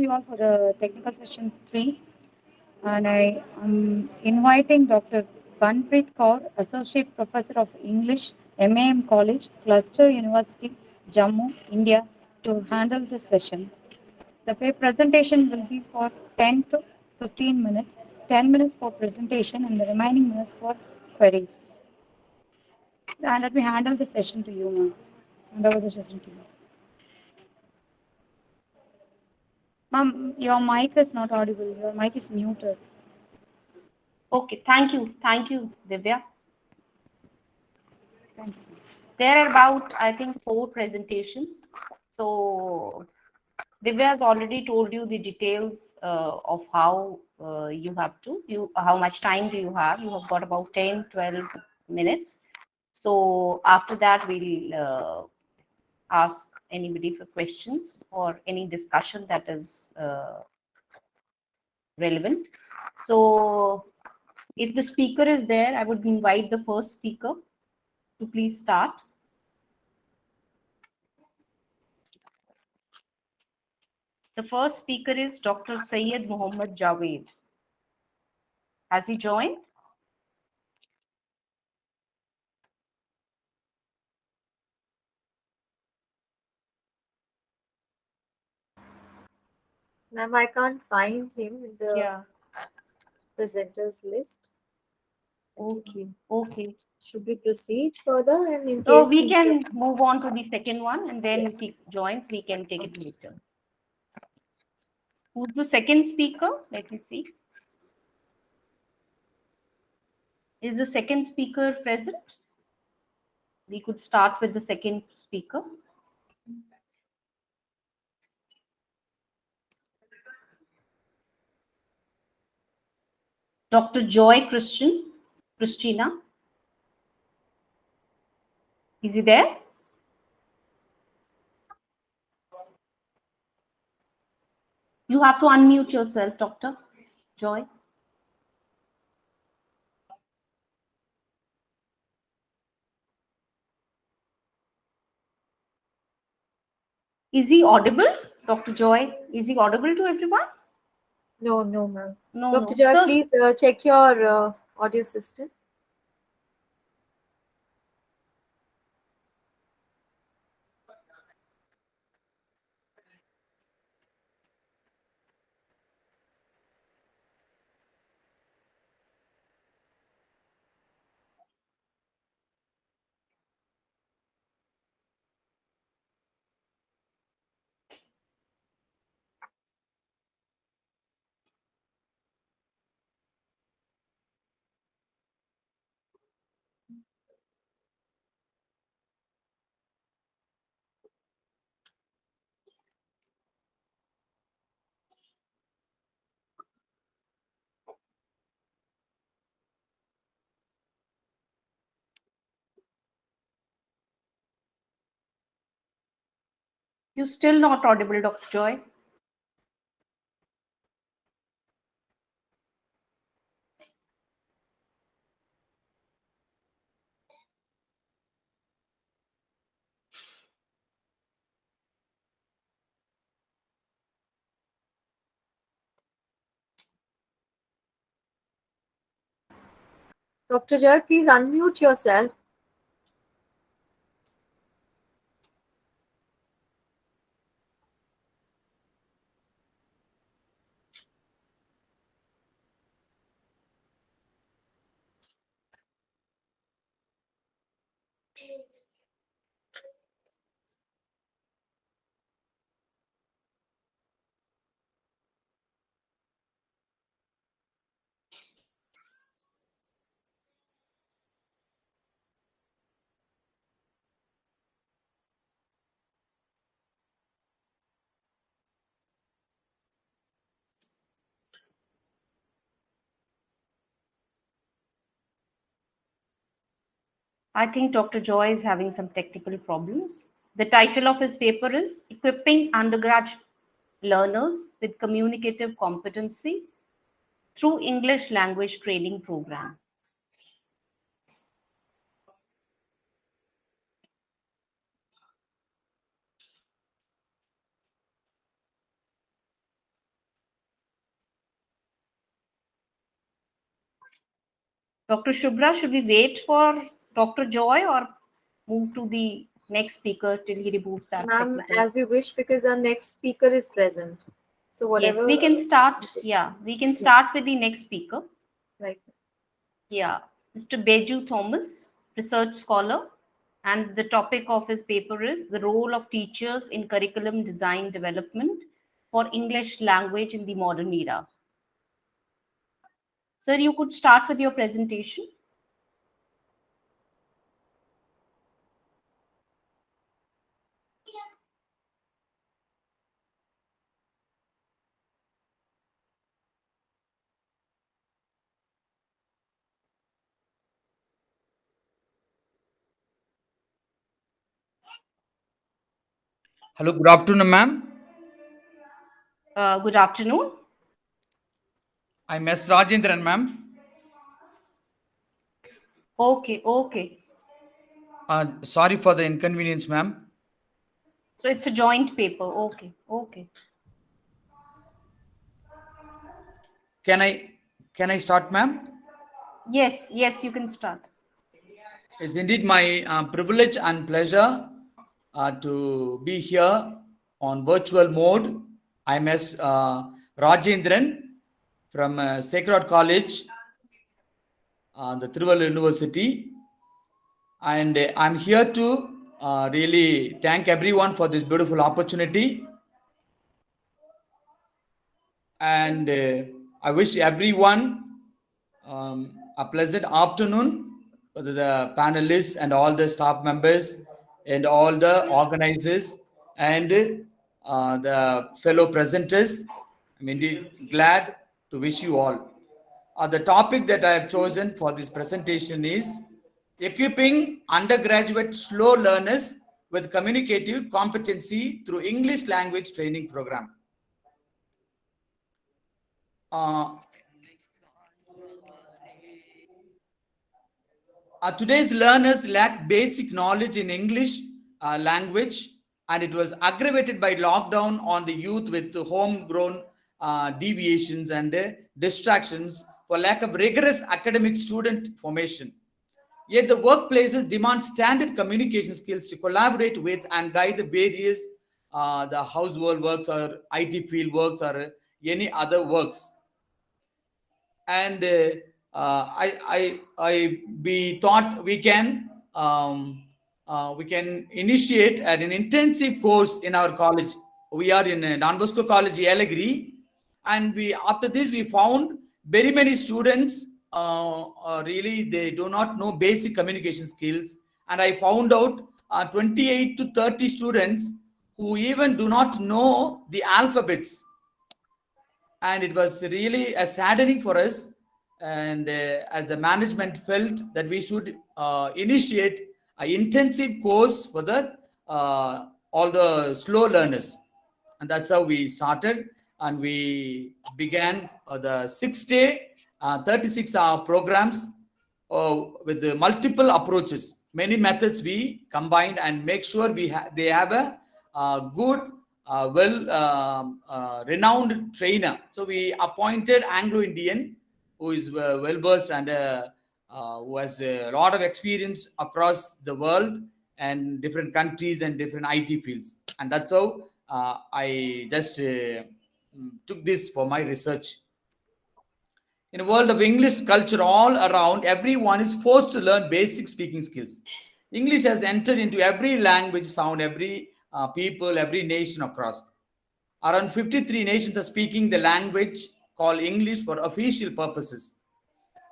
you all for the technical session 3. And I am inviting Dr. Banpreet Kaur, Associate Professor of English, MAM College, Cluster University, Jammu, India, to handle this session. The presentation will be for 10 to 15 minutes, 10 minutes for presentation and the remaining minutes for queries. And let me handle the session to you, ma'am. Hand over the session to you. Ma'am, your mic is not audible. Your mic is muted. Okay, thank you. Thank you, Divya. Thank you. There are about, I think, 4 presentations. So Divya has already told you the details of how you have to, how much time do you have. You have got about 10, 12 minutes. So after that, we'll ask anybody for questions or any discussion that is relevant. So if the speaker is there, I would invite the first speaker to please start. The first speaker is Dr. Syed Mohammad Javed. Has he joined? Ma'am, I can't find him in the presenters list. Okay, okay. Should we proceed further? And in So case we can move on to the second one, and then Yes. if he joins, we can take it later. Who's the second speaker? Let me see. Is the second speaker present? We could start with the second speaker. Dr. Joy Christina. Is he there? You have to unmute yourself, Dr. Joy. Is he audible, Dr. Joy? Is he audible to everyone? No, ma'am. No, Dr. no. Joy, So, please check your audio system. you're still not audible, Dr. Joy. Dr. Joy, please unmute yourself. I think Dr. Joy is having some technical problems. The title of his paper is Equipping Undergraduate Learners with Communicative Competency through English Language Training Program. Dr. Shubhra, should we wait for Dr. Joy or move to the next speaker till he removes that Ma'am, technical? as you wish, because our next speaker is present. So whatever. Yes, we can start. Yeah, we can start with the next speaker. Right. Yeah, Mr. Beju Thomas, research scholar, and the topic of his paper is the role of teachers in curriculum design development for English language in the modern era. Sir, you could start with your presentation. Hello, good afternoon, ma'am. Good afternoon. I'm S. Rajendran, ma'am. Okay, okay. Sorry for the inconvenience, ma'am. So it's a joint paper. Okay, okay. Can I can I start, ma'am? Yes, yes, you can start. It's indeed my privilege and pleasure to be here on virtual mode. I'm S. Rajendran from Sacred College, the Trivandrum University, and I'm here to really thank everyone for this beautiful opportunity. And I wish everyone a pleasant afternoon, whether the panelists and all the staff members and all the organizers and the fellow presenters. I'm indeed glad to wish you all. The topic that I have chosen for this presentation is equipping undergraduate slow learners with communicative competency through English language training program. Uh, Today's learners lack basic knowledge in English language, and it was aggravated by lockdown on the youth with homegrown deviations and distractions for lack of rigorous academic student formation. Yet the workplaces demand standard communication skills to collaborate with and guide the various the household works or IT field works or any other works. And I we thought we can initiate an intensive course in our college. We are in Don Bosco College, Yelagiri, and we after this we found very many students really they do not know basic communication skills, and I found out 28 to 30 students who even do not know the alphabets, and it was really a saddening for us. And as the management felt that we should initiate an intensive course for the all the slow learners, and that's how we started. And we began the 6 day 36-hour programs with the multiple approaches, many methods we combined and make sure they have a good well renowned trainer. So we appointed Anglo-Indian who is well versed and who has a lot of experience across the world and different countries and different IT fields. And that's how I just took this for my research. In a world of English culture all around, everyone is forced to learn basic speaking skills. English has entered into every language sound, every people, every nation across. Around 53 nations are speaking the language called English for official purposes.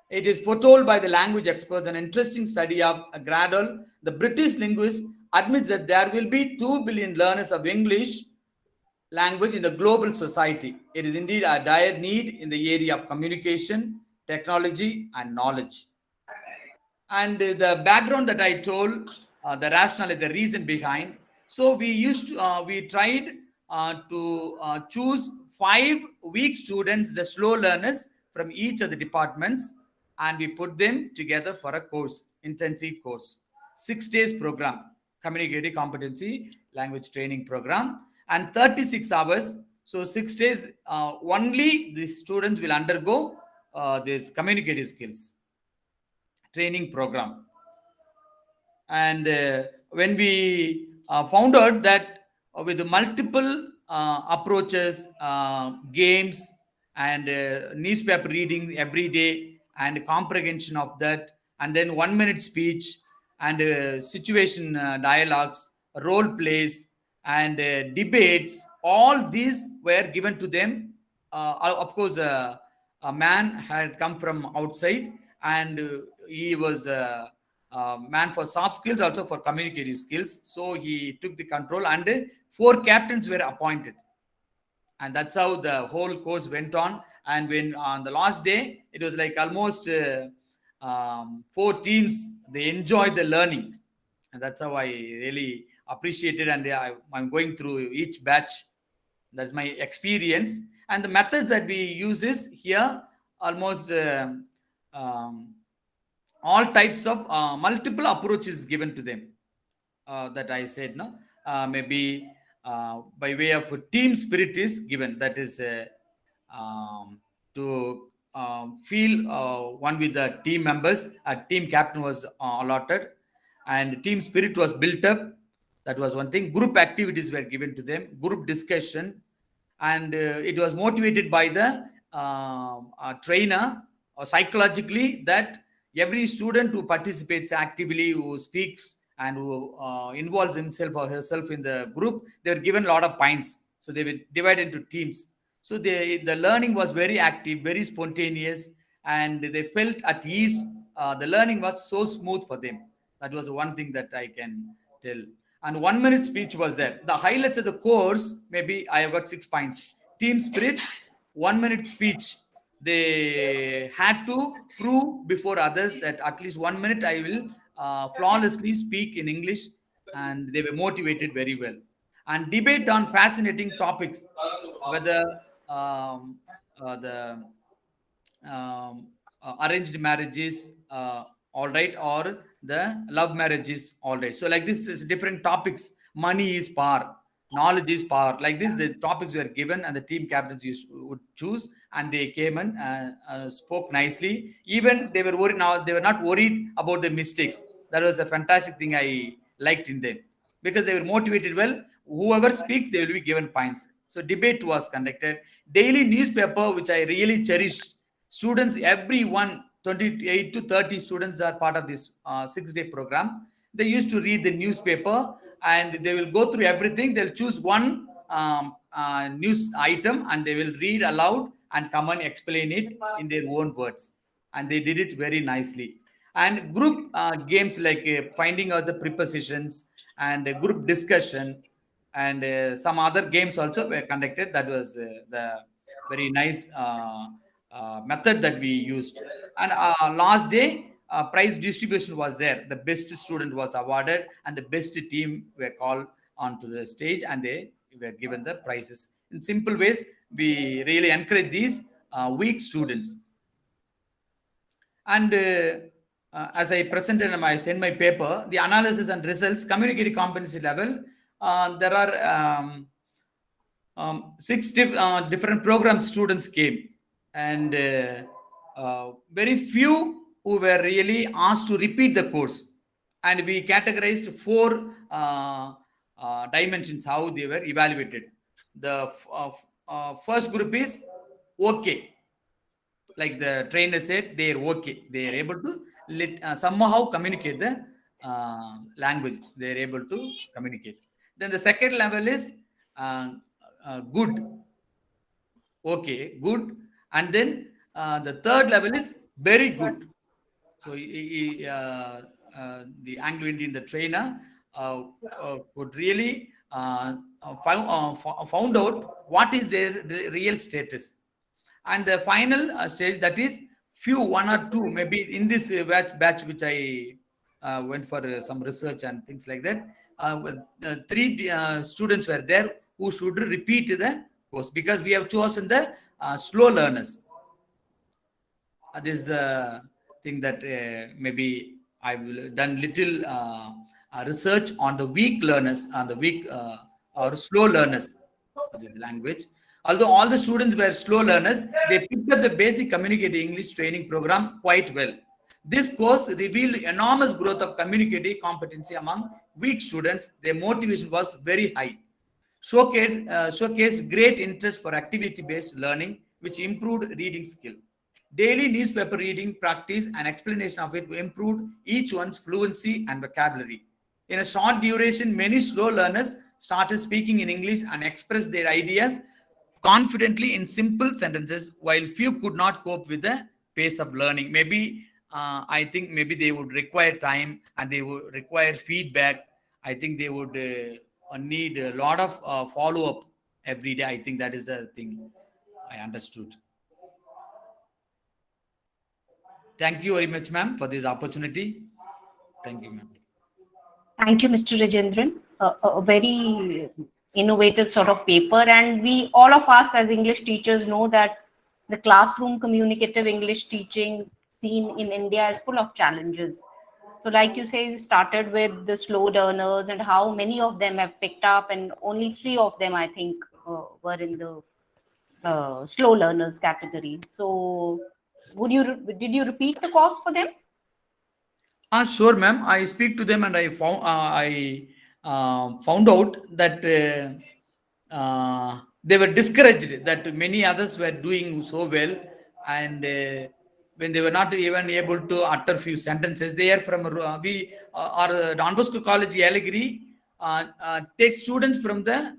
It is foretold by the language experts. An interesting study of Gradle, the British linguist, admits that there will be 2 billion learners of English language in the global society. It is indeed a dire need in the area of communication, technology, and knowledge. And the background that I told, the rationale, the reason behind. So we tried to choose 5 weak students, the slow learners from each of the departments, and we put them together for a course, intensive course, 6 days program, communicative competency language training program, and 36 hours. So 6 days only the students will undergo these communicative skills. training program. And when we found out that with the multiple approaches, games, and newspaper reading every day, and comprehension of that, and then 1 minute speech, and situation dialogues, role plays, and debates, all these were given to them. Of course, a man had come from outside, and he was man for soft skills, also for communicative skills. So he took the control, and 4 captains were appointed, and that's how the whole course went on. And when on the last day, it was like almost 4 teams, they enjoyed the learning, and that's how I really appreciated. And I'm going through each batch. That's my experience. And the methods that we use is here almost all types of multiple approaches given to them, that I said, no, maybe by way of team spirit is given, that is to feel one with the team members. A team captain was allotted, and team spirit was built up. That was one thing. Group activities were given to them, group discussion, and it was motivated by the trainer, or psychologically, that every student who participates actively, who speaks, and who involves himself or herself in the group, they were given a lot of points. So they were divided into teams. So the learning was very active, very spontaneous, and they felt at ease. The learning was so smooth for them. That was one thing that I can tell. And 1 minute speech was there. The highlights of the course, maybe I have got 6 points. Team spirit, 1 minute speech. They had to prove before others that at least 1 minute I will flawlessly speak in English, and they were motivated very well. And debate on fascinating topics, whether the arranged marriages, all right, or the love marriages, all right. So like this is different topics. Money is power, knowledge is power. Like this, the topics were given, and the team captains would choose, and they came and spoke nicely. Even they were worried. Now they were not worried about the mistakes. That was a fantastic thing I liked in them, because they were motivated well. Whoever speaks, they will be given points. So debate was conducted. Daily newspaper, which I really cherished. Students, everyone, 28 to 30 students are part of this 6-day program. They used to read the newspaper, and they will go through everything. They'll choose one news item, and they will read aloud and come and explain it in their own words. And they did it very nicely. And group games like finding out the prepositions, and group discussion, and some other games also were conducted. That was the very nice method that we used. And last day, prize distribution was there. The best student was awarded, and the best team were called onto the stage, and they were given the prizes. In simple ways, we really encourage these weak students. And as I presented, I sent my paper, the analysis and results, communicative competency level. There are 6 different program students came, and very few who were really asked to repeat the course. And we categorized 4 dimensions how they were evaluated. The first group is okay. Like the trainer said, they are okay. They are able to somehow communicate the language. They are able to communicate. Then the second level is good. Okay, good. And then the third level is very good. So the Anglo-Indian, the trainer, could really found out what is their real status. And the final stage, that is few, 1 or 2, maybe in this batch which I went for some research and things like that. 3 students were there who should repeat the course, because we have chosen the slow learners. This is the thing that maybe I've done little research on the weak learners, on the weak or slow learners of the language. Although all the students were slow learners, they picked up the basic communicative English training program quite well. This course revealed enormous growth of communicative competency among weak students. Their motivation was very high. Showcased great interest for activity-based learning, which improved reading skill. Daily newspaper reading practice and explanation of it improved each one's fluency and vocabulary. In a short duration, many slow learners started speaking in English and expressed their ideas confidently in simple sentences, while few could not cope with the pace of learning. Maybe I think maybe they would require time and they would require feedback. I think they would need a lot of follow up every day. I think that is the thing I understood. Thank you very much, ma'am, for this opportunity. Thank you, ma'am. Thank you, Mr. Rajendran. A very innovative sort of paper, and we all of us as English teachers know that the classroom communicative English teaching scene in India is full of challenges. So, like you say, you started with the slow learners and how many of them have picked up, and only 3 of them, I think, were in the slow learners category. So, did you repeat the course for them? Sure, ma'am. I speak to them and I found out that they were discouraged that many others were doing so well, and when they were not even able to utter few sentences, they are from our Don Bosco College Yelagiri takes students from the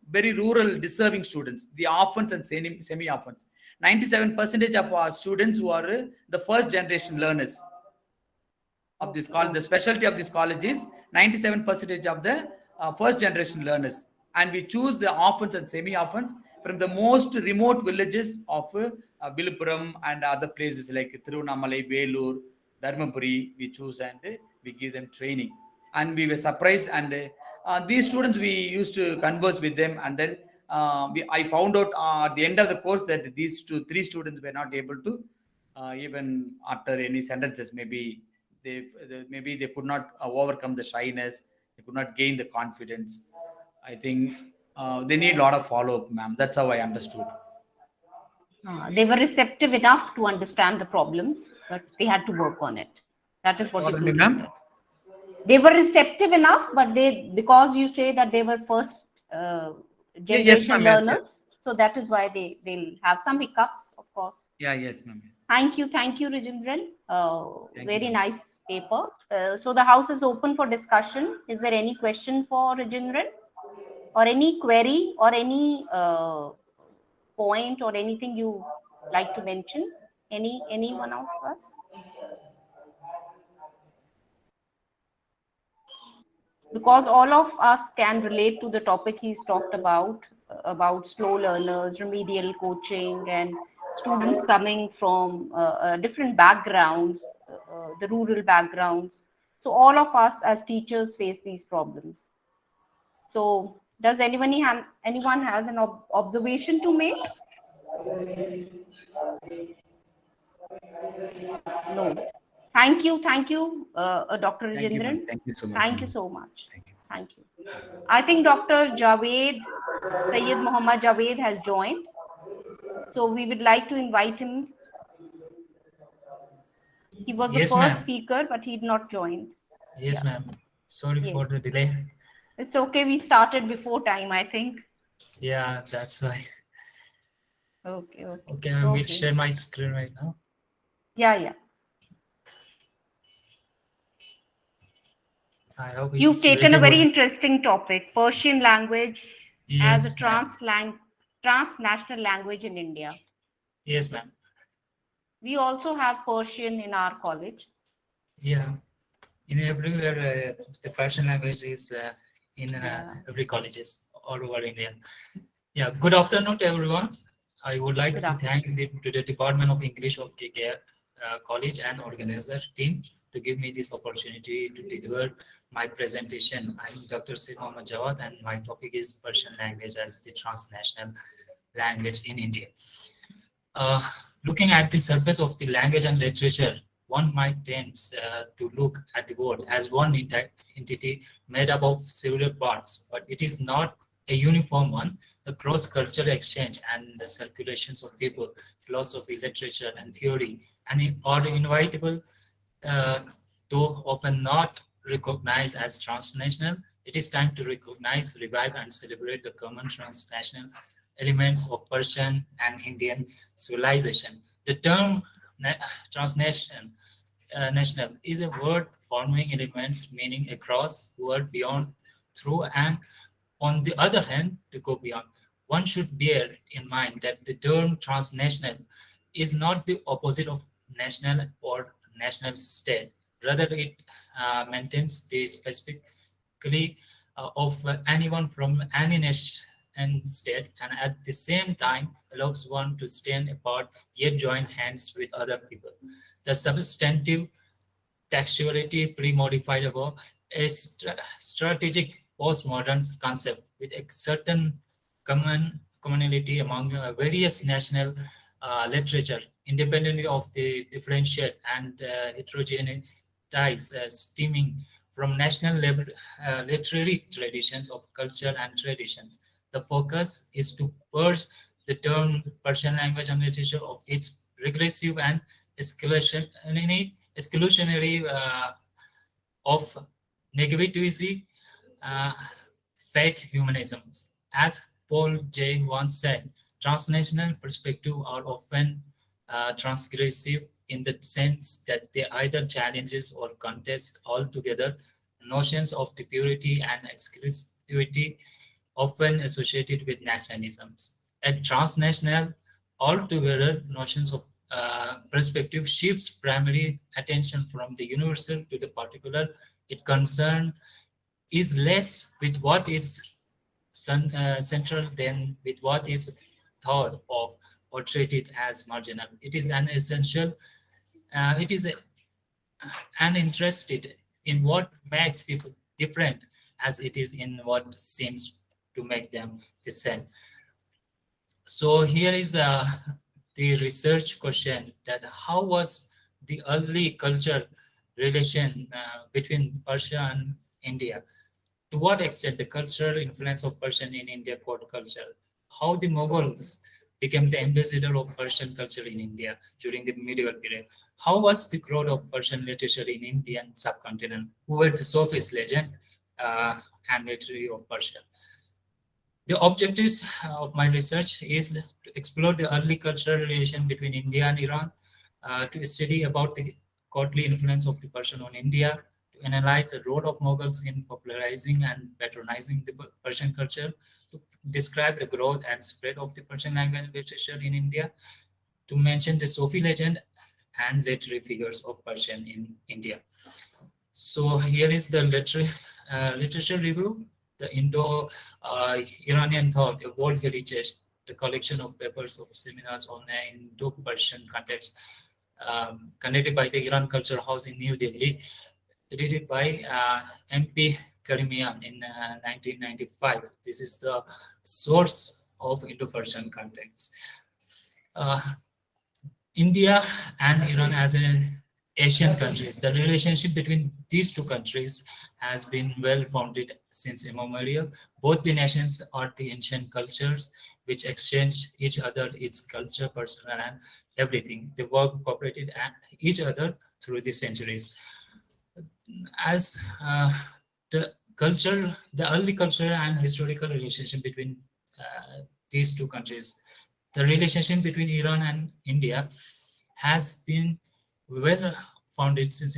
very rural, deserving students, the orphans and semi-orphans. 97% of our students who are the first generation learners of this college. The specialty of this college is 97% of the first generation learners, and we choose the orphans and semi-orphans from the most remote villages of Viluppuram and other places like Tiruvannamalai, Velur, Dharmapuri. We choose and we give them training, and we were surprised. And these students, we used to converse with them, and then I found out at the end of the course that these 3 students were not able to even utter any sentences. Maybe they could not overcome the shyness. They could not gain the confidence. I think they need a lot of follow-up, ma'am. That's how I understood. They were receptive enough to understand the problems, but they had to work on it. That is what you Pardon me, ma'am? concluded. They were receptive enough, but because you say that they were first generation ma'am, yes, learners, so that is why they'll have some hiccups, of course. Yeah, yes, ma'am. Thank you, Rajendran. Thank Very you. nice paper. So the house is open for discussion. Is there any question for Rajendran, or any query, or any point, or anything you like to mention? Anyone of us? Because all of us can relate to the topic he's talked about slow learners, remedial coaching, and students coming from different backgrounds, the rural backgrounds. So all of us as teachers face these problems. So does anyone has an observation to make? No. Thank you, Dr. Thank you, ma'am. Rajendran. Thank you so much. Thank you ma'am. so much. Thank you. Thank you. I think Dr. Sayyid Muhammad Javed has joined. So we would like to invite him. He was the Yes, first ma'am. speaker, but he did not join. Yes, ma'am. Sorry Yes. for the delay. It's okay. We started before time, I think. Yeah, that's why. Okay. Okay, I will share my screen right now. Yeah. I hope You've it's taken a very visible. interesting topic, Persian language as a Yes, ma'am. transnational language in India. Yes, ma'am. We also have Persian in our college. Yeah, in everywhere, the Persian language is in every colleges all over India. Yeah, good afternoon to everyone. I would like Good to afternoon. thank the Department of English of KK College and organizer team to give me this opportunity to deliver my presentation. I'm Dr. Sayyid Muhammad Jawad, and my topic is Persian language as the transnational language in India. Looking at the surface of the language and literature, one might tend to look at the word as one entity made up of several parts, but it is not a uniform one. The cross-cultural exchange and the circulations of people, philosophy, literature, and theory, and are inevitable though often not recognized as transnational, it is time to recognize, revive, and celebrate the common transnational elements of Persian and Indian civilization. The term transnational national is a word forming elements meaning across, word, beyond, through, and on the other hand, to go beyond. One should bear in mind that the term transnational is not the opposite of national or national state. Rather, it maintains the specifically of anyone from any nation and state, and at the same time allows one to stand apart yet join hands with other people. The substantive textuality pre-modified above a strategic postmodern concept with a certain commonality among various national literature, independently of the differentiate and heterogeneous stemming from national literary traditions of culture and traditions. The focus is to purge the term Persian language and literature of its regressive and exclusionary of negativity, uh, fake humanisms. As Paul J. once said, transnational perspectives are often transgressive in the sense that they either challenges or contest altogether notions of the purity and exclusivity often associated with nationalisms. At transnational, altogether notions of perspective shifts primary attention from the universal to the particular. It concern is less with what is central than with what is thought of or treated as marginal. It is an essential, it is uninterested in what makes people different as it is in what seems to make them the same. So here is the research question that how was the early culture relation between Persia and India? To what extent the cultural influence of Persian in India court culture? How the Mughals became the ambassador of Persian culture in India during the medieval period? How was the growth of Persian literature in Indian subcontinent? Who were the Sophists legend and literary of Persia? The objectives of my research is to explore the early cultural relation between India and Iran, to study about the courtly influence of the Persian on India, to analyze the role of Mughals in popularizing and patronizing the Persian culture, to describe the growth and spread of the Persian language and literature in India, to mention the Sufi legend and literary figures of Persian in India. So here is the literature review. The Indo-Iranian thought, a world heritage, the collection of papers of seminars on an Indo-Persian context, conducted by the Iran Culture House in New Delhi, edited by MP Karimian in 1995. This is the source of Indo-Persian context. India and Iran as an Asian countries. The relationship between these two countries has been well founded since immemorial. Both the nations are the ancient cultures which exchange each other its culture, personal, and everything. They work cooperated at each other through the centuries. As the early cultural and historical relationship between these two countries, the relationship between Iran and India has been well founded since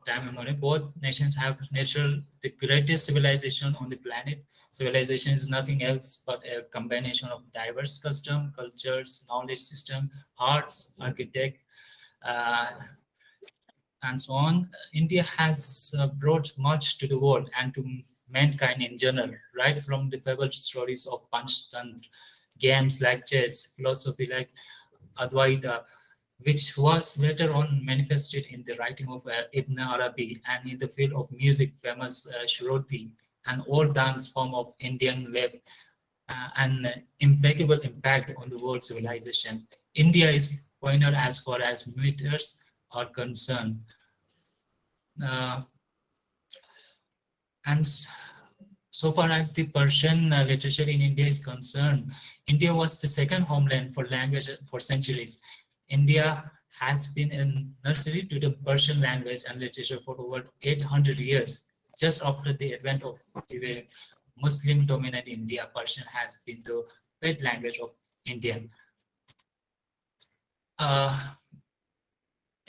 time immemorial. Both nations have the greatest civilization on the planet. Civilization is nothing else but a combination of diverse custom, cultures, knowledge system, arts, architect, and so on. India has brought much to the world and to mankind in general, right from the fabled stories of Panchtantra, games like chess, philosophy like Advaita, which was later on manifested in the writing of Ibn Arabi, and in the field of music, famous Shruti, an old dance form of Indian left an impeccable impact on the world civilization. India is pioneer as far as militaries are concerned. And so far as the Persian literature in India is concerned, India was the second homeland for language for centuries. India has been a nursery to the Persian language and literature for over 800 years. Just after the advent of the Muslim-dominant India, Persian has been the pet language of Indian.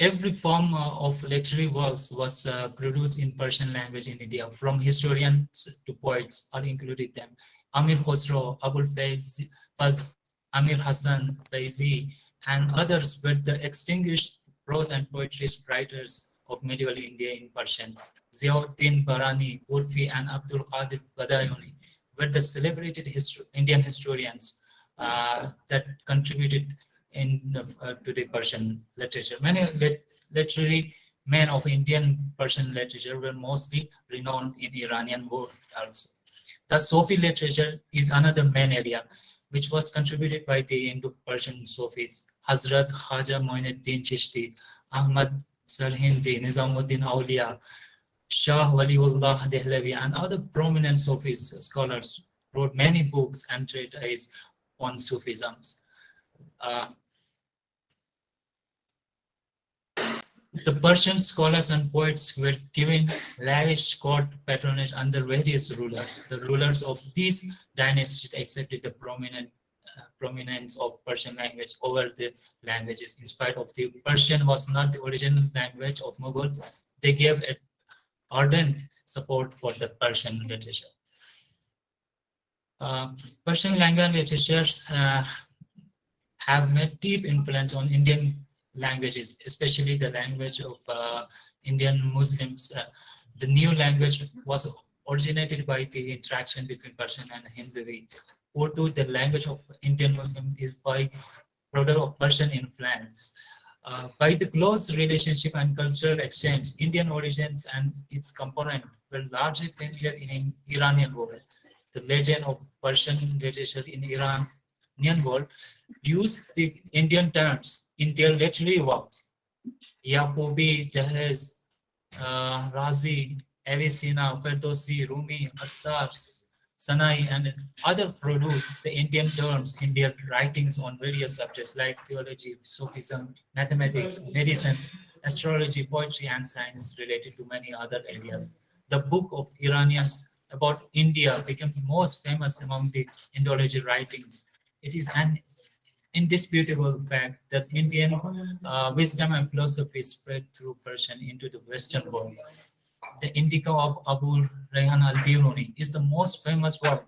Every form of literary works was produced in Persian language in India. From historians to poets are included them. Amir Khosrow, Abul Faz, Amir Hassan, Faizi, and others were the extinguished prose and poetry writers of medieval India in Persian. Ziauddin Barani, Urfi, and Abdul Qadir Badayuni were the celebrated Indian historians that contributed to the Persian literature. Many literary men of Indian Persian literature were mostly renowned in Iranian world also. The Sufi literature is another main area which was contributed by the Indo-Persian Sufis. Hazrat Khaja Moinuddin Chishti, Ahmad Sarhindi, Nizamuddin Auliya, Shah Waliullah Dehlavi, and other prominent Sufi scholars wrote many books and treatises on Sufisms. The Persian scholars and poets were given lavish court patronage under various rulers. The rulers of these dynasties accepted the prominence of Persian language over the languages. In spite of the Persian was not the original language of Mughals, they gave ardent support for the Persian literature. Persian language and literatures have made deep influence on Indian languages, especially the language of Indian Muslims. The new language was originated by the interaction between Persian and Hindi. Urdu, the language of Indian Muslims, is by product of Persian influence. By the close relationship and cultural exchange, Indian origins and its component were largely familiar in Iranian world. The legend of Persian literature in Iranian world use the Indian terms in their literary works. Yaqubi, Jahez, Razi, Avicenna, Ferdowsi, Rumi, Attar, Sanai, and other produce the Indian terms in their writings on various subjects like theology, Sufism, mathematics, medicine, astrology, poetry, and science related to many other areas. The book of Iranians about India became most famous among the Indology writings. It is an indisputable fact that Indian wisdom and philosophy spread through Persian into the Western world. The Indica of Abu Rayhan al-Biruni is the most famous work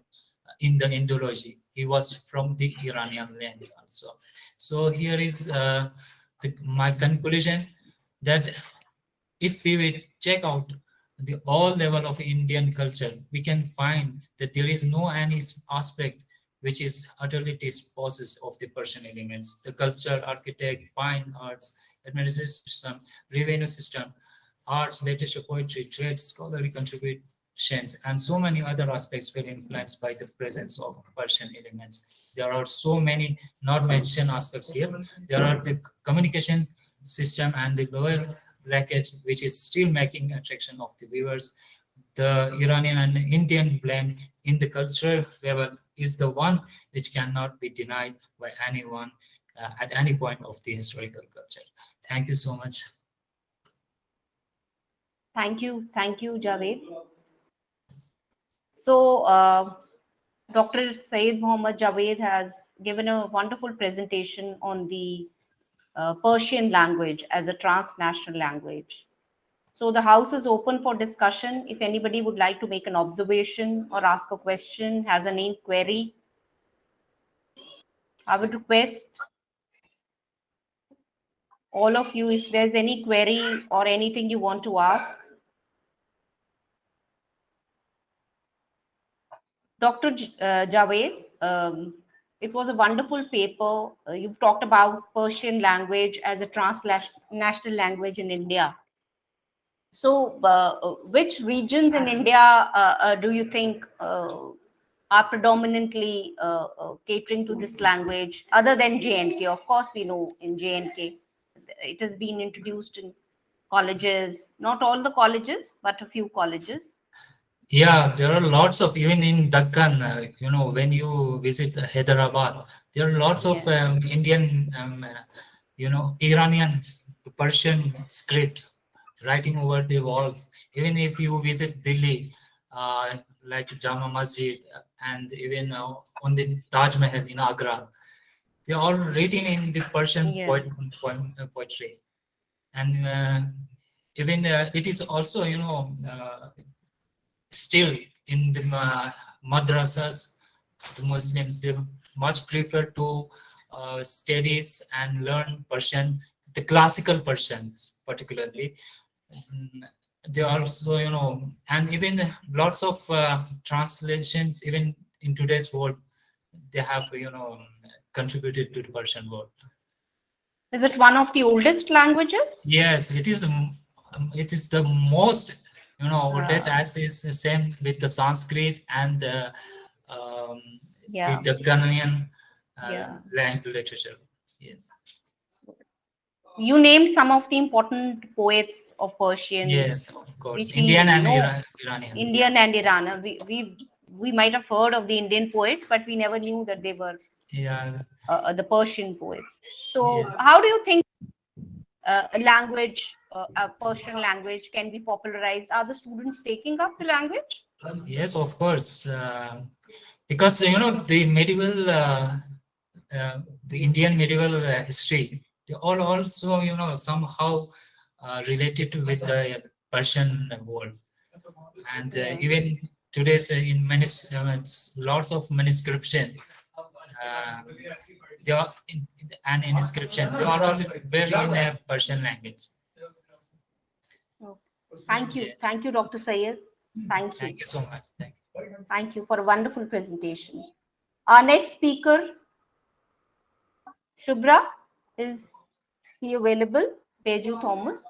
in the Indology. He was from the Iranian land also. So here is my conclusion that if we will check out the all level of Indian culture, we can find that there is no any aspect which is utterly dispossessed of the Persian elements. The culture, architect, fine arts, administrative system, revenue system, arts, literature, poetry, trade, scholarly contributions, and so many other aspects were influenced by the presence of Persian elements. There are so many not mentioned aspects here. There are the communication system and the lower package, which is still making attraction of the viewers. The Iranian and Indian blend in the cultural level is the one which cannot be denied by anyone at any point of the historical culture. Thank you so much. Thank you, Javed. So, Dr. Sayyid Muhammad Javed has given a wonderful presentation on the Persian language as a transnational language. So the house is open for discussion. If anybody would like to make an observation or ask a question, has an inquiry, I would request all of you, if there's any query or anything you want to ask. Dr. Javed, it was a wonderful paper. You've talked about Persian language as a transnational language in India. So, which regions in India do you think are predominantly catering to this language, other than J&K? Of course, we know in J&K, it has been introduced in colleges, not all the colleges, but a few colleges. Yeah, there are lots of, even in Deccan, when you visit Hyderabad, there are lots of Indian Iranian, Persian script writing over the walls. Even if you visit Delhi, like Jama Masjid, and even on the Taj Mahal in Agra, they're all written in the Persian Yeah. poetry. And even it is also, still in the madrasas, the Muslims, they much prefer to studies and learn Persian, the classical Persians particularly. They also, and even lots of translations, even in today's world, they have, contributed to the Persian world. Is it one of the oldest languages? Yes, it is the most, oldest, Ah. as is the same with the Sanskrit and the Yeah. Ghanaian Yeah. literature. Yes. You named some of the important poets of Persian, Yes, of course. which we Indian and know. Iranian. Indian and Iran. We might have heard of the Indian poets, but we never knew that they were Yeah. the Persian poets. So, Yes. how do you think a language, a Persian language, can be popularized? Are the students taking up the language? Yes, of course. Because the medieval, the Indian medieval history, they all also somehow related with the Persian world, and Yeah. even today's in many lots of manuscription, they are an inscription. They are all very in a Persian language. Thank you. Yes. Thank you, Dr. Sayed. Thank you. Thank you so much. Thank you. Thank you for a wonderful presentation. Our next speaker, Shubhra, is he available? Beju Thomas.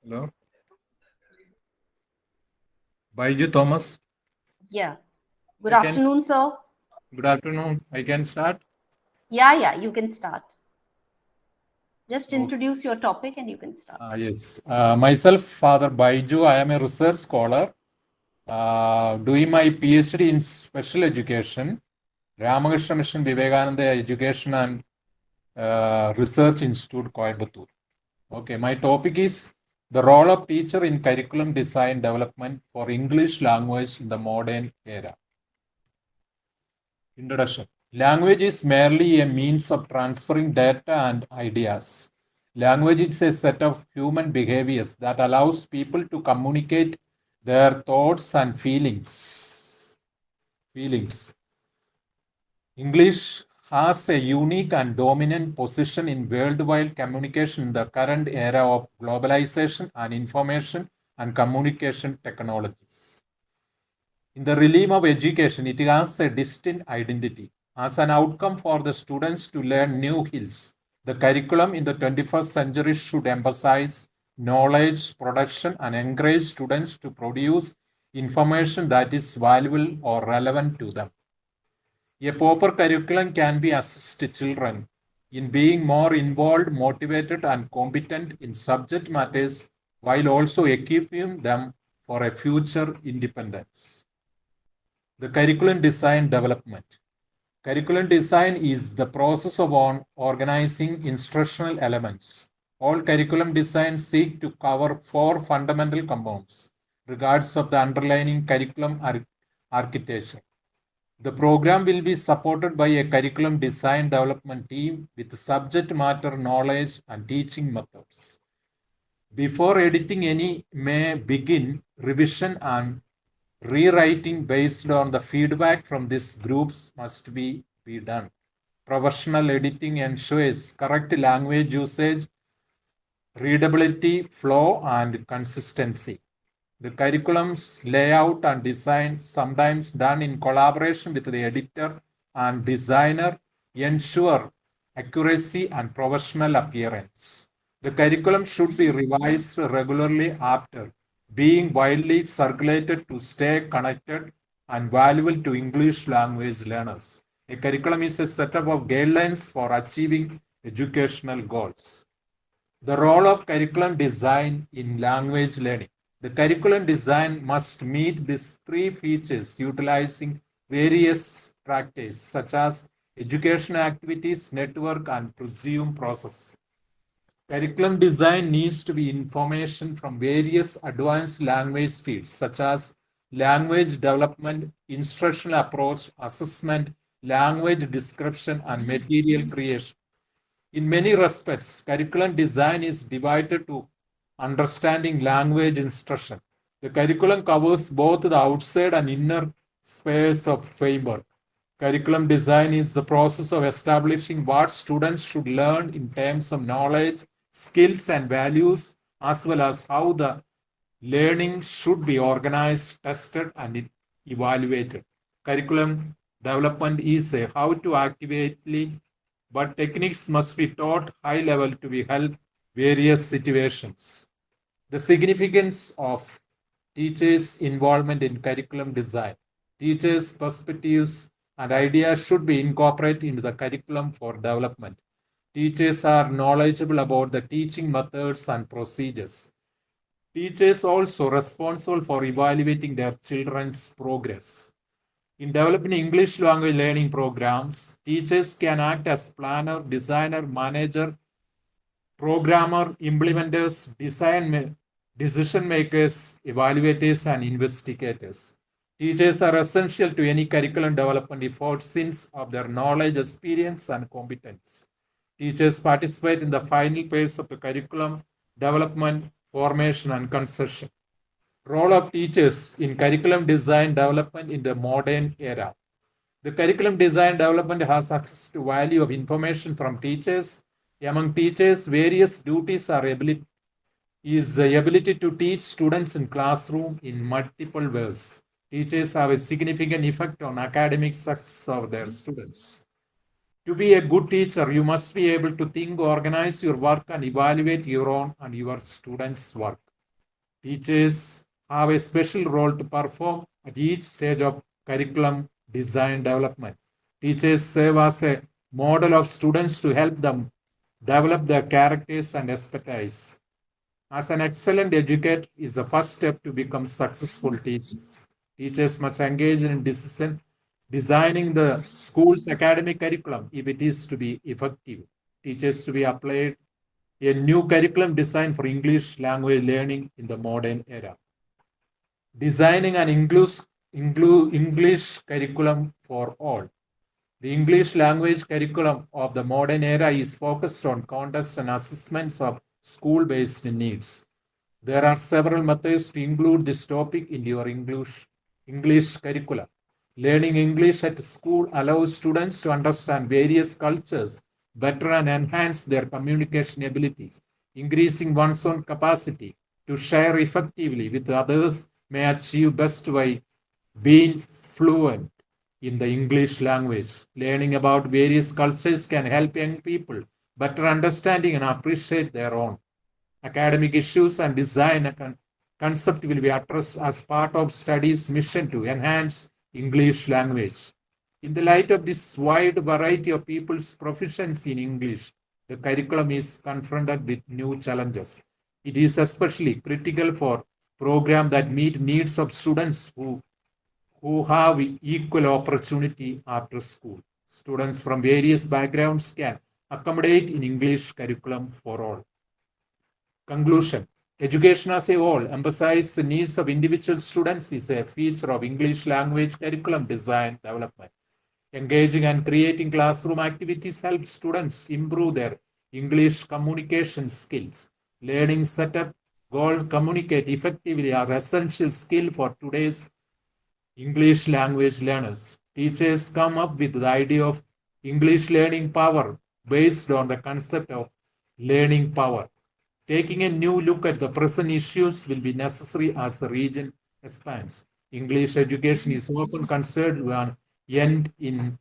Hello. Baiju Thomas. Yeah. Good I can- afternoon, sir. Good afternoon. I can start. Yeah, you can start. Just Okay. introduce your topic and you can start. Yes. Myself, Father Baiju. I am a research scholar doing my PhD in special education, Ramakrishna Mission Vivekananda Education and Research Institute, Coimbatore. Okay. My topic is the role of teacher in curriculum design development for English language in the modern era. Introduction. Language is merely a means of transferring data and ideas. Language is a set of human behaviors that allows people to communicate their thoughts and feelings. English has a unique and dominant position in worldwide communication in the current era of globalization and information and communication technologies. In the realm of education, it has a distinct identity. As an outcome for the students to learn new skills, the curriculum in the 21st century should emphasize knowledge production and encourage students to produce information that is valuable or relevant to them. A proper curriculum can be assist children in being more involved, motivated, and competent in subject matters while also equipping them for a future independence. The curriculum design development. Curriculum design is the process of organizing instructional elements. All curriculum designs seek to cover four fundamental components, regardless of the underlying curriculum architecture. The program will be supported by a curriculum design development team with subject matter knowledge and teaching methods. Before editing any may begin revision and rewriting based on the feedback from these groups must be done. Professional editing ensures correct language usage, readability, flow, and consistency. The curriculum's layout and design, sometimes done in collaboration with the editor and designer, ensure accuracy and professional appearance. The curriculum should be revised regularly after being widely circulated to stay connected and valuable to English language learners. A curriculum is a setup of guidelines for achieving educational goals. The role of curriculum design in language learning. The curriculum design must meet these three features utilizing various practice such as educational activities, network, and presume process. Curriculum design needs to be information from various advanced language fields such as language development, instructional approach, assessment, language description, and material creation. In many respects, curriculum design is divided to understanding language instruction. The curriculum covers both the outside and inner spheres of framework. Curriculum design is the process of establishing what students should learn in terms of knowledge, skills, and values, as well as how the learning should be organized, tested, and evaluated. Curriculum development is a how to actively, but techniques must be taught high level to be help various situations. The significance of teachers' involvement in curriculum design. Teachers' perspectives and ideas should be incorporated into the curriculum for development. Teachers are knowledgeable about the teaching methods and procedures. Teachers also responsible for evaluating their children's progress. In developing English language learning programs, teachers can act as planner, designer, manager, programmer, implementers, decision makers, evaluators, and investigators. Teachers are essential to any curriculum development effort since of their knowledge, experience, and competence. Teachers participate in the final phase of the curriculum development, formation, and concession. Role of teachers in curriculum design development in the modern era. The curriculum design development has access to value of information from teachers. Among teachers, various duties are the ability to teach students in classroom in multiple ways. Teachers have a significant effect on academic success of their students. To be a good teacher, you must be able to think, organize your work, and evaluate your own and your students' work. Teachers have a special role to perform at each stage of curriculum design development. Teachers serve as a model of students to help them develop their characters and expertise. As an excellent educator is the first step to become successful teacher. Teachers must engage in designing the school's academic curriculum if it is to be effective. Teachers to be applied a new curriculum design for English language learning in the modern era. Designing an English curriculum for all. The English language curriculum of the modern era is focused on contests and assessments of school-based needs. There are several methods to include this topic in your English curriculum. Learning English at school allows students to understand various cultures better and enhance their communication abilities. Increasing one's own capacity to share effectively with others may achieve best by being fluent in the English language. Learning about various cultures can help young people better understanding and appreciate their own. Academic issues and design concept will be addressed as part of studies' mission to enhance English language. In the light of this wide variety of people's proficiency in English, the curriculum is confronted with new challenges. It is especially critical for programs that meet needs of students who have equal opportunity after school. Students from various backgrounds can accommodate in English curriculum for all. Conclusion. Education as a whole emphasizes the needs of individual students is a feature of English language curriculum design development. Engaging and creating classroom activities helps students improve their English communication skills. Learning setup, goal, communicate effectively are essential skill for today's English language learners. Teachers come up with the idea of English learning power based on the concept of learning power. Taking a new look at the present issues will be necessary as the region expands. English education is often considered an end in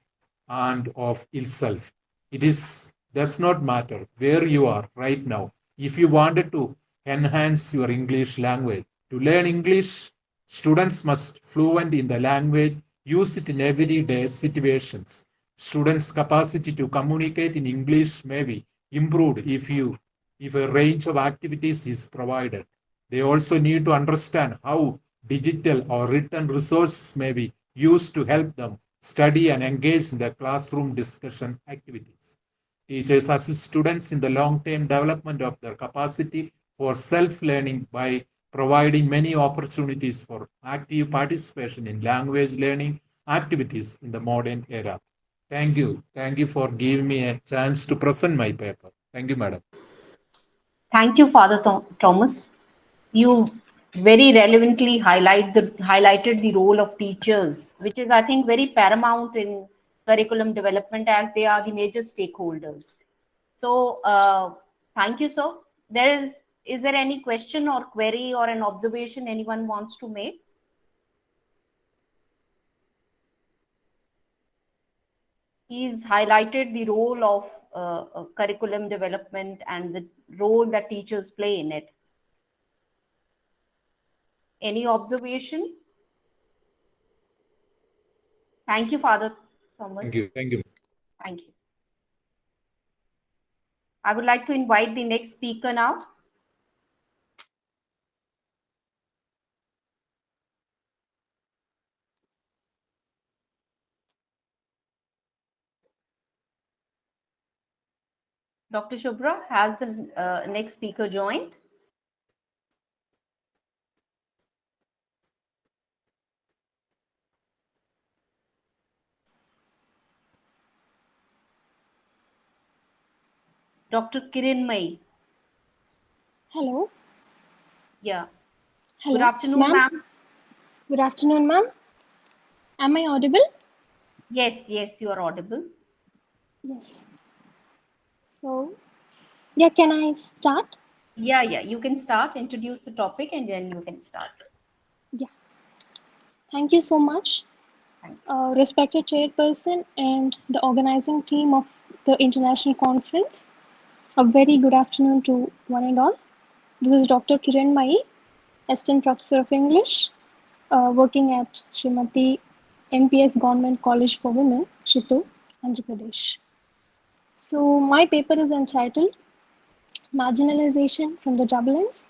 and of itself. Does not matter where you are right now. If you wanted to enhance your English language, to learn English, students must fluent in the language, use it in everyday situations. Students' capacity to communicate in English may be improved if a range of activities is provided. They also need to understand how digital or written resources may be used to help them study and engage in the classroom discussion activities. Teachers assist students in the long-term development of their capacity for self-learning by providing many opportunities for active participation in language learning activities in the modern era. Thank you. Thank you for giving me a chance to present my paper. Thank you, Madam. Thank you, Father Thomas. You very relevantly highlighted the role of teachers, which is, I think, very paramount in curriculum development, as they are the major stakeholders. So, thank you, sir. Is there any question or query or an observation anyone wants to make? He's highlighted the role of curriculum development and the role that teachers play in it. Any observation? Thank you, Father Thomas. Thank you. Thank you. Thank you. I would like to invite the next speaker now. Dr. Shubhra, has the next speaker joined? Dr. Kiranmai. Hello. Yeah. Hello. Good afternoon, ma'am. Good afternoon, ma'am. Am I audible? Yes, you are audible. Yes. So, yeah, can I start? Yeah, you can start, introduce the topic, and then you can start. Yeah. Thank you so much, respected chairperson and the organizing team of the international conference. A very good afternoon to one and all. This is Dr. Kiran Mai, Assistant Professor of English, working at Srimati MPS Government College for Women, Chittoor, Andhra Pradesh. So my paper is entitled Marginalization from the Double-ins,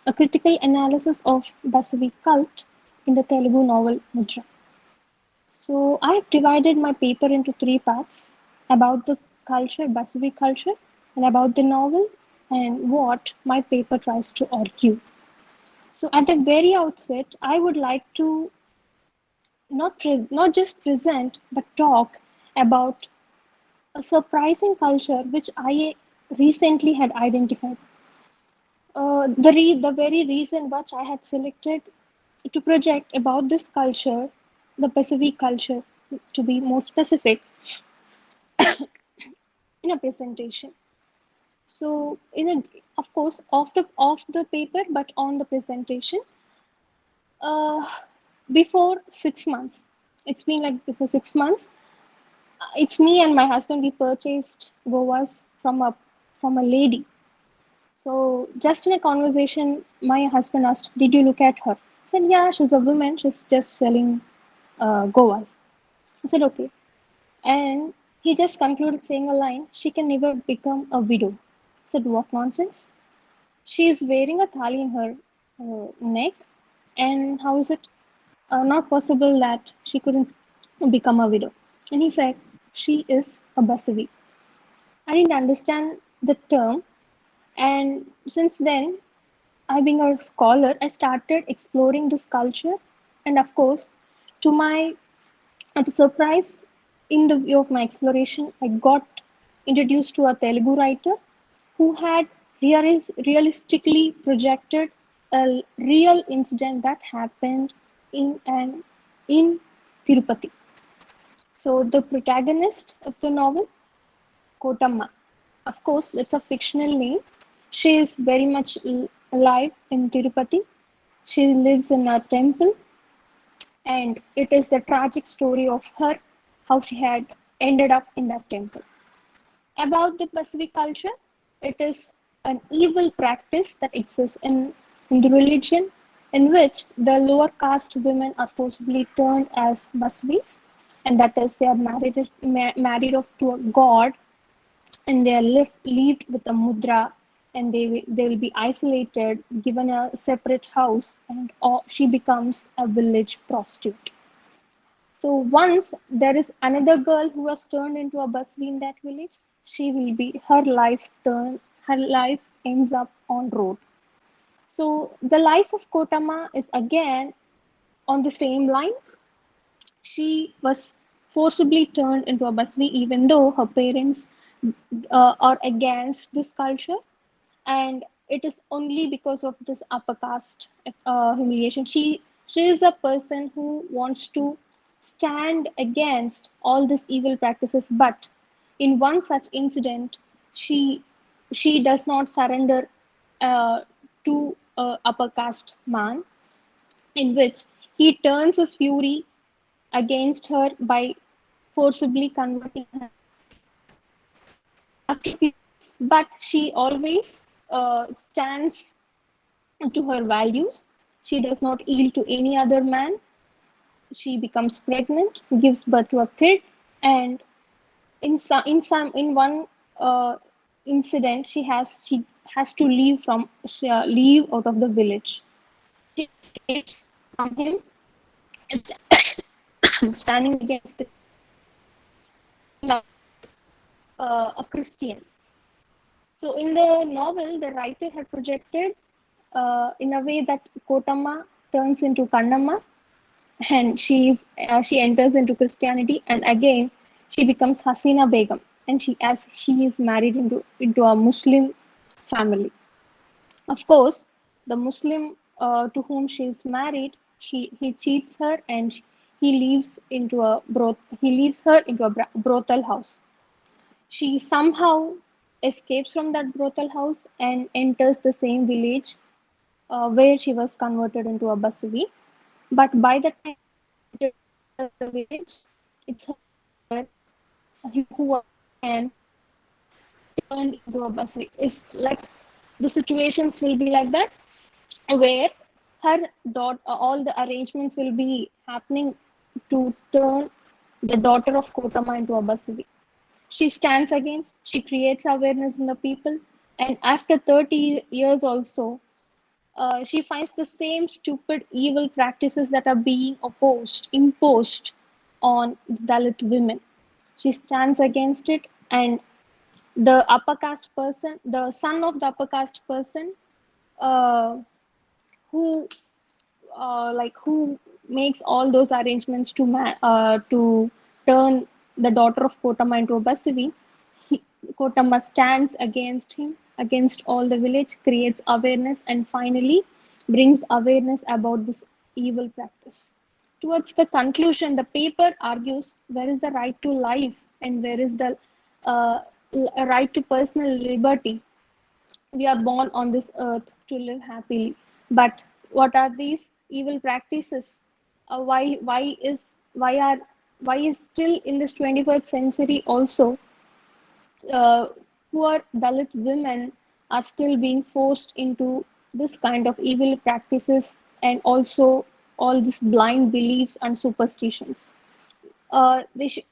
a critical analysis of Basavi cult in the Telugu novel Mudra. So I have divided my paper into 3 parts: about the culture, Basavi culture, and about the novel, and what my paper tries to argue. So at the very outset, I would like to not just present, but talk about a surprising culture which I recently had identified. The very reason which I had selected to project about this culture, the Pacific culture, to be more specific, in a presentation. So, of course, off the paper, but on the presentation. Uh, before 6 months, it's been like before 6 months. It's me and my husband. We purchased Goas from a lady. So just in a conversation, my husband asked, "Did you look at her?" I said, "Yeah, she's a woman. She's just selling Goas." I said, "Okay." And he just concluded saying a line, "She can never become a widow." I said, "What nonsense? She is wearing a thali in her neck. And how is it not possible that she couldn't become a widow?" And he said, "She is a Basavi." I didn't understand the term. And since then, I being a scholar, I started exploring this culture. And of course, to my surprise, in the view of my exploration, I got introduced to a Telugu writer who had realistically projected a real incident that happened in Tirupati. So the protagonist of the novel, Kotamma, of course, that's a fictional name. She is very much alive in Tirupati. She lives in a temple, and it is the tragic story of her, how she had ended up in that temple. About the Pacific culture, it is an evil practice that exists in the religion, in which the lower caste women are forcibly turned as Basvis, and that is, they are married off to a god, and they are lived with a mudra, and they will be isolated, given a separate house, and she becomes a village prostitute. So once there is another girl who was turned into a busby in that village, she will be her life ends up on road. So the life of Kotama is again on the same line. She was forcibly turned into a busby, even though her parents are against this culture, and it is only because of this upper caste humiliation. She is a person who wants to stand against all these evil practices, but in one such incident, she she does not surrender to a upper caste man, in which he turns his fury against her by forcibly converting her. But she always stands to her values. She does not yield to any other man. She becomes pregnant, gives birth to a kid, and in one uh, incident, she has to leave out of the village. She escapes from him, standing against a Christian. So in the novel, the writer had projected in a way that Kotama turns into Kannamma, and she enters into Christianity, and again she becomes Hasina Begum, and she is married into a Muslim family. Of course, the Muslim to whom she is married, he cheats her, and he leaves her into a brothel house. She somehow escapes from that brothel house and enters the same village where she was converted into a Basvi. But by the time she enters the village, it's her mother who again turned into a Basvi. It's like the situations will be like that, where her daughter, all the arrangements will be happening to turn the daughter of Kotama into a Basvi. She stands against, she creates awareness in the people, and after 30 years also, she finds the same stupid, evil practices that are being imposed on Dalit women. She stands against it, and the upper caste person, the son of the upper caste person, uh, who who makes all those arrangements to turn the daughter of Kotama into a Basivi. Kotama stands against him, against all the village, creates awareness, and finally brings awareness about this evil practice. Towards the conclusion, the paper argues where is the right to life and where is the uh, right to personal liberty. We are born on this earth to live happily, but what are these evil practices? Why is still in this 21st century also uh, poor Dalit women are still being forced into this kind of evil practices, and also all these blind beliefs and superstitions. They should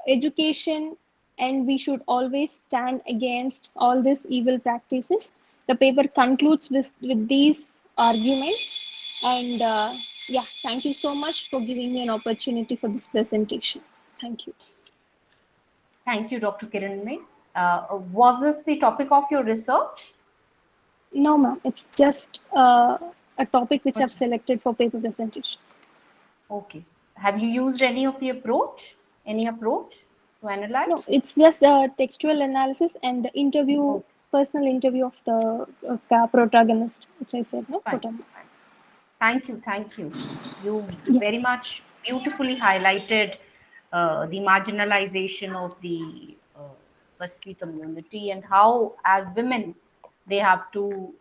education, and we should always stand against all these evil practices. The paper concludes with these arguments, and yeah, thank you so much for giving me an opportunity for this presentation. Thank you. Thank you, Dr. Kiranmay. Was this the topic of your research? No, ma'am, it's just a topic which I've selected for paper presentation. Okay. Have you used any of the approach? Any approach to analyze? No, it's just a textual analysis and the interview, Okay. personal interview of the protagonist, which I said, no? Fine. Protagonist. Thank you. Thank you. You Yeah. very much beautifully highlighted the marginalization of the Basri community and how, as women, they have to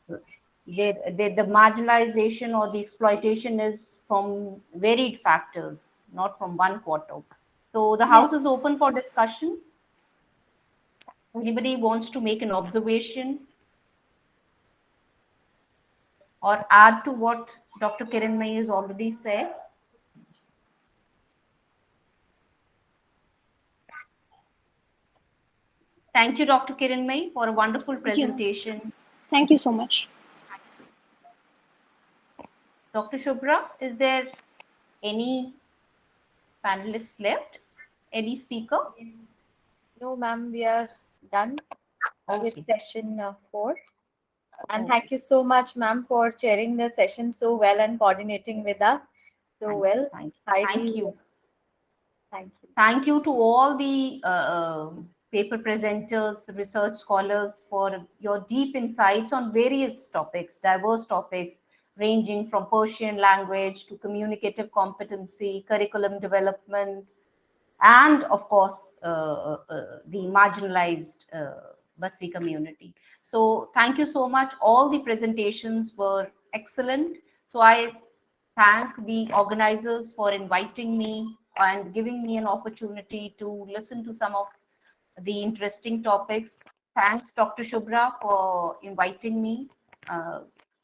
the marginalization or the exploitation is from varied factors, not from one quarter. So the house is open for discussion. Anybody wants to make an observation or add to what Dr. Kiranmay has already said? Thank you, Dr. Kiranmay, for a wonderful presentation. Thank you so much. Dr. Shubhra, is there any panelists left? Any speaker? No, ma'am, we are done Okay. with session 4. And Okay. thank you so much, ma'am, for chairing the session so well and coordinating with us so Thank well. Thank you. Highly- Thank you. Thank you. Thank you to all the paper presenters, research scholars for your deep insights on various topics, diverse topics, ranging from Persian language to communicative competency, curriculum development, and of course, the marginalized Basvi community. So thank you so much. All the presentations were excellent. So I thank the organizers for inviting me and giving me an opportunity to listen to some of the interesting topics. Thanks, Dr. Shubhra, for inviting me.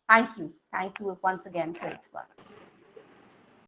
Thank you. Thank you once again, Pritva.